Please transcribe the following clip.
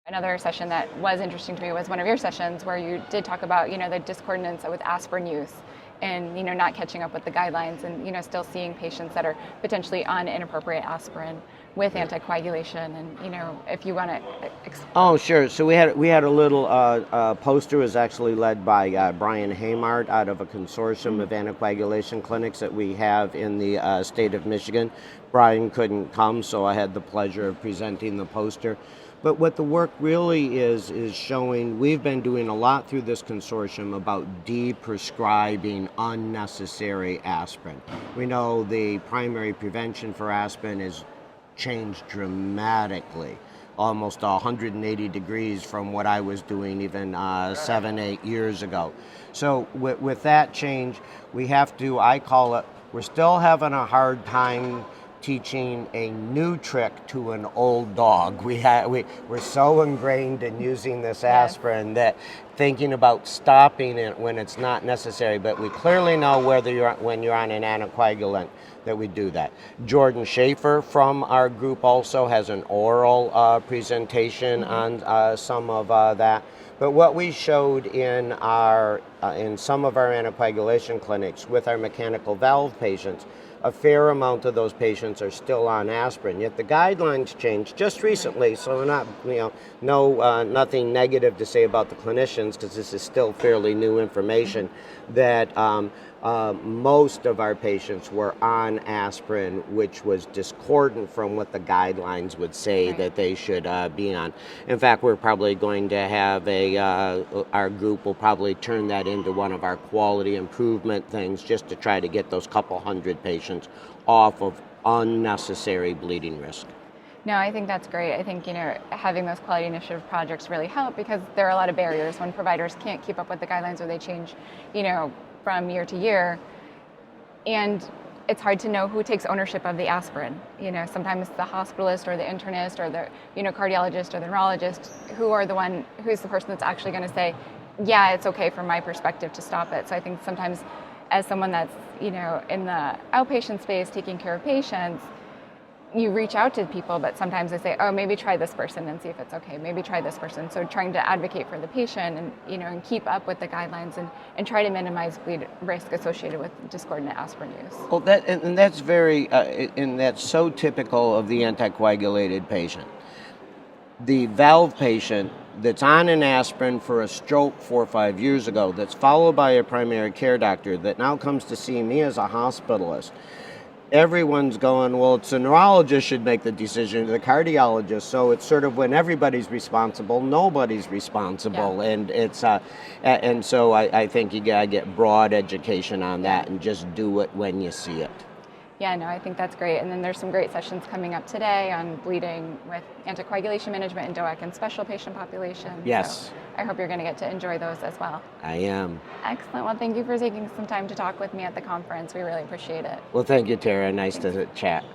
Another session that was interesting to me was one of your sessions where you did talk about, the discordance with aspirin use and, not catching up with the guidelines and, still seeing patients that are potentially on inappropriate aspirin with anticoagulation. And, if you want to Oh, sure. So we had a little poster was actually led by Brian Haymart out of a consortium of anticoagulation clinics that we have in the state of Michigan. Brian couldn't come, so I had the pleasure of presenting the poster. But what the work really is showing, we've been doing a lot through this consortium about de-prescribing unnecessary aspirin. We know the primary prevention for aspirin is changed dramatically, almost 180 degrees from what I was doing even 7-8 years ago. So with that change, we have to, I call it, we're still having a hard time teaching a new trick to an old dog. We're so ingrained in using this aspirin that thinking about stopping it when it's not necessary, but we clearly know when you're on an anticoagulant that we do that. Jordan Schaefer from our group also has an oral presentation on some of that. But what we showed in some of our anticoagulation clinics with our mechanical valve patients, a fair amount of those patients are still on aspirin. Yet the guidelines changed just recently, so we're not, nothing negative to say about the clinicians because this is still fairly new information, that most of our patients were on aspirin, which was discordant from what the guidelines would say that they should be on. In fact, we're probably going to have our group will probably turn that into one of our quality improvement things just to try to get those couple hundred patients off of unnecessary bleeding risk. No, I think that's great. I think, having those quality initiative projects really help because there are a lot of barriers when providers can't keep up with the guidelines or they change, from year to year. And it's hard to know who takes ownership of the aspirin. Sometimes the hospitalist or the internist or the, cardiologist or the neurologist, who's the person that's actually going to say, yeah, it's okay from my perspective to stop it. So I think sometimes as someone that's, in the outpatient space taking care of patients, you reach out to people, but sometimes they say, oh, maybe try this person and see if it's okay. Maybe try this person. So trying to advocate for the patient and, and keep up with the guidelines and try to minimize bleed risk associated with discordant aspirin use. Well, that's very, and that's so typical of the anticoagulated patient. The valve patient that's on an aspirin for a stroke 4 or 5 years ago, that's followed by a primary care doctor that now comes to see me as a hospitalist. Everyone's going, well, it's the neurologist should make the decision, the cardiologist. So it's sort of when everybody's responsible, nobody's responsible. Yeah. And it's and so I think you gotta get broad education on that and just do it when you see it. Yeah, no, I think that's great. And then there's some great sessions coming up today on bleeding with anticoagulation management in DOAC and special patient populations. Yes. So I hope you're going to get to enjoy those as well. I am. Excellent. Well, thank you for taking some time to talk with me at the conference. We really appreciate it. Well, thank you, Tara. Nice to chat.